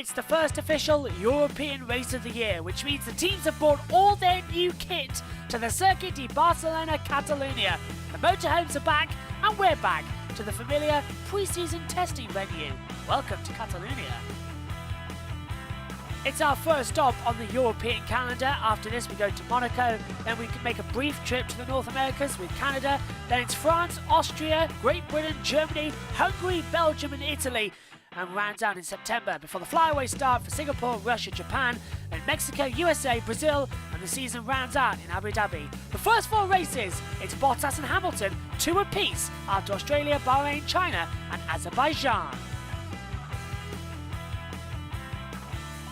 It's the first official European race of the year, which means the teams have brought all their new kit to the Circuit de Barcelona Catalunya. The motorhomes are back, and we're back to the familiar pre-season testing venue. Welcome to Catalunya. It's our first stop on the European calendar. After this we go to Monaco, then we can make a brief trip to the North Americas with Canada, then it's France, Austria, Great Britain, Germany, Hungary, Belgium and Italy, and rounds out in September before the flyaway start for Singapore, Russia, Japan, then Mexico, USA, Brazil, and the season rounds out in Abu Dhabi. The first four races, it's Bottas and Hamilton, 2 apiece after Australia, Bahrain, China and Azerbaijan.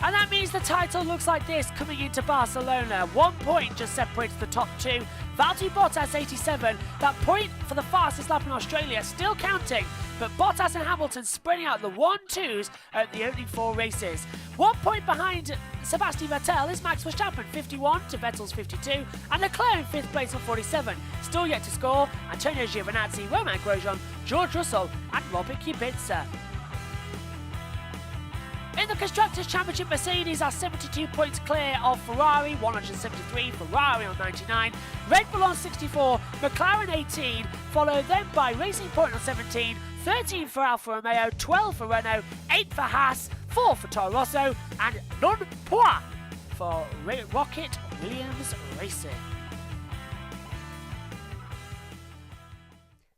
And that means the title looks like this coming into Barcelona. 1 point just separates the top two. Valtteri Bottas 87, that point for the fastest lap in Australia still counting, but Bottas and Hamilton spreading out the 1-2s at the opening 4 races. 1 point behind Sebastian Vettel is Max Verstappen, 51 to Vettel's 52, and Leclerc in 5th place on 47. Still yet to score, Antonio Giovinazzi, Romain Grosjean, George Russell and Robert Kubica. In the Constructors' Championship, Mercedes are 72 points clear of Ferrari, 173, Ferrari on 99, Red Bull on 64, McLaren 18, followed then by Racing Point on 17, 13 for Alfa Romeo, 12 for Renault, 8 for Haas, 4 for Toro Rosso, and none point for Rocket Williams Racing.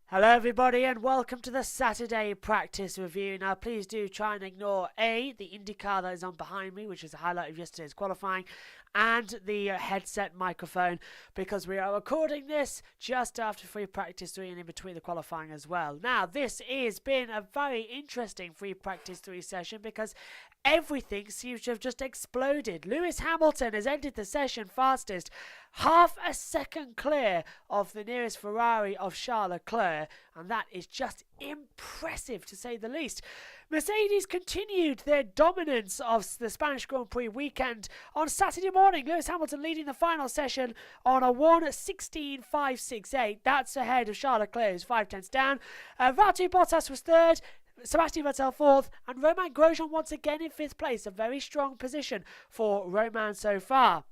Hello everybody and welcome to the Saturday practice review. Now please do try and ignore A, the IndyCar that is on behind me, which is a highlight of yesterday's qualifying, and the headset microphone, because we are recording this just after free practice 3 and in between the qualifying as well. Now this has been a very interesting free practice 3 session because everything seems to have just exploded. Lewis Hamilton has ended the session fastest, half a second clear of the nearest Ferrari of Charles Leclerc, and that is just impressive to say the least. Mercedes continued their dominance of the Spanish Grand Prix weekend. On Saturday morning, Lewis Hamilton leading the final session on a 1:16.568. That's ahead of Charles Leclerc, who's 5 tenths down. Valtteri Bottas was 3rd. Sebastian Vettel 4th, and Romain Grosjean once again in 5th place. A very strong position for Romain so far.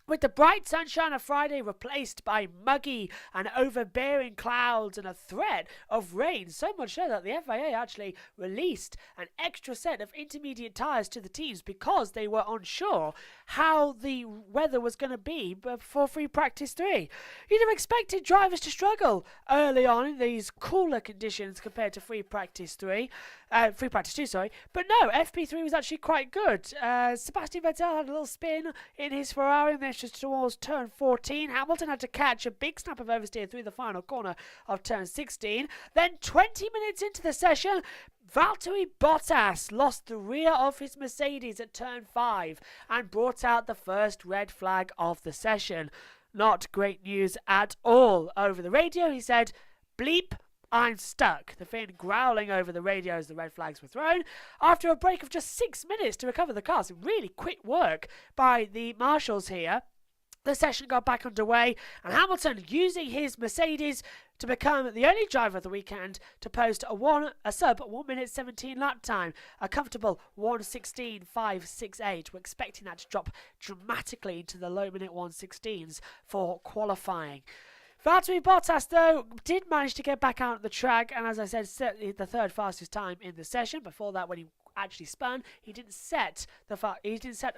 With the bright sunshine of Friday replaced by muggy and overbearing clouds and a threat of rain, so much so that the FIA actually released an extra set of intermediate tyres to the teams because they were unsure how the weather was going to be before free practice 3. You'd have expected drivers to struggle early on in these cooler conditions compared to free practice 2, but no, FP3 was actually quite good. Sebastian Vettel had a little spin in his Ferrari and then just towards turn 14. Hamilton had to catch a big snap of oversteer through the final corner of turn 16. Then 20 minutes into the session, Valtteri Bottas lost the rear of his Mercedes at turn 5 and brought out the first red flag of the session. Not great news at all. Over the radio he said, "Bleep, I'm stuck." The Finn growling over the radio as the red flags were thrown. After a break of just 6 minutes to recover the car, so really quick work by the marshals here, the session got back underway, and Hamilton, using his Mercedes to become the only driver of the weekend to post a sub 1:17 lap time, a comfortable 1:16.568. We're expecting that to drop dramatically into the low minute 1:16s for qualifying. Valtteri Bottas, though, did manage to get back out of the track, and as I said, set the 3rd fastest time in the session. Before that, when he actually spun, he didn't set a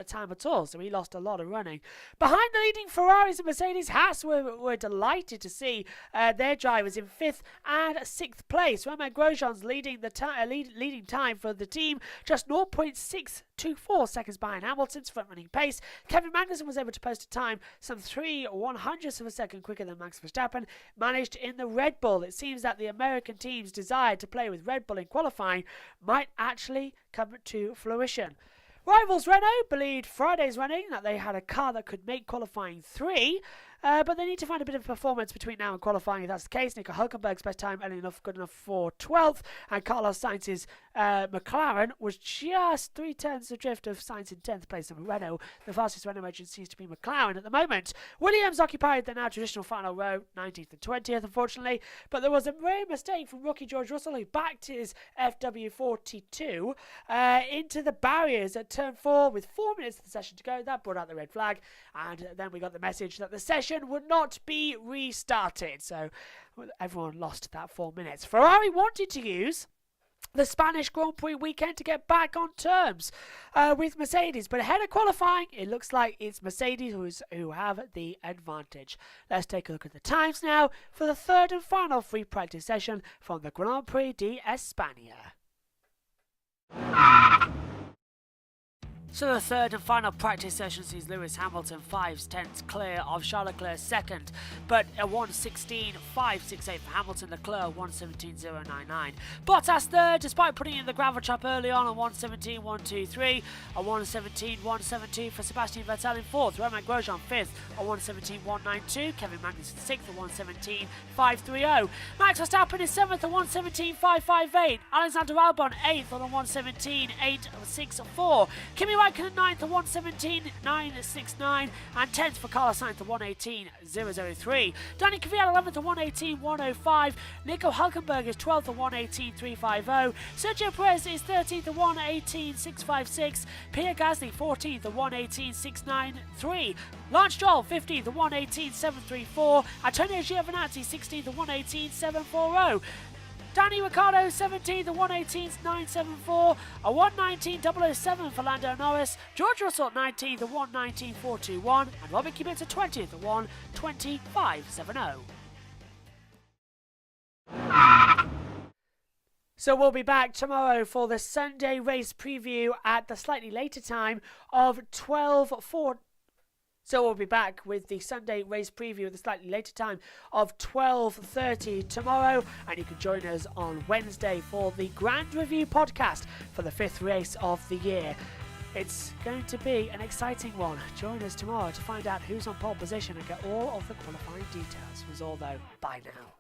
time at all, so he lost a lot of running. Behind the leading Ferraris and Mercedes, Haas were delighted to see their drivers in 5th and 6th place. Romain Grosjean's leading time for the team, just 0.624 seconds behind Hamilton's front-running pace. Kevin Magnussen was able to post a time some 3/100ths of a second quicker than Max Verstappen managed in the Red Bull. It seems that the American team's desire to play with Red Bull in qualifying might actually come to fruition. Rivals Renault believed Friday's running that they had a car that could make qualifying 3. but they need to find a bit of performance between now and qualifying if that's the case. Nico Hülkenberg's best time early enough, good enough for 12th, and Carlos Sainz's McLaren was just 3 tenths adrift of Sainz in 10th place of Renault. The fastest Renault engine seems to be McLaren at the moment. Williams occupied the now traditional final row, 19th and 20th, unfortunately, but there was a rare mistake from rookie George Russell, who backed his FW42 into the barriers at turn 4 with 4 minutes of the session to go. That brought out the red flag, and then we got the message that the session would not be restarted, so everyone lost that 4 minutes. Ferrari wanted to use the Spanish Grand Prix weekend to get back on terms with Mercedes, but ahead of qualifying, it looks like it's Mercedes who have the advantage. Let's take a look at the times now for the third and final free practice session from the Grand Prix de España. So the third and final practice session sees Lewis Hamilton 5/10 clear of Charles Leclerc second, but a 1:16.568 for Hamilton. Leclerc 1:17.099. Bottas third, despite putting in the gravel trap early on 1:17.123. A 1:17.172 for Sebastian Vettel in fourth. Romain Grosjean fifth, a 1:17.192. Kevin Magnussen sixth, a 1:17.530. Max Verstappen is seventh, a 1:17.558. Alexander Albon eighth on a 1:17.864. Kimi Raikkonen 9th, a 1:17.969, and 10th for Carlos Sainz, a 1:18.003. Danny Kvyat 11th, a 1:18.105. Nico Hülkenberg is 12th, a 1:18.350. Sergio Perez is 13th, a 1:18.656. Pierre Gasly 14th, a 1:18.693. Lance Stroll 15th, a 1:18.734. Antonio Giovinazzi 16th, a 1:18.740. Danny Ricciardo 17th, a 1:18.974, a 1:19.007 for Lando Norris. George Russell 19th, a 1:19.421, and Robin Kubica 20th, a 1:20.570. So we'll be back tomorrow for the Sunday race preview at the slightly later time of 12:40. So we'll be back with the Sunday race preview at the slightly later time of 12:30 tomorrow, and you can join us on Wednesday for the Grand Review podcast for the 5th race of the year. It's going to be an exciting one. Join us tomorrow to find out who's on pole position and get all of the qualifying details. From us all though, bye now.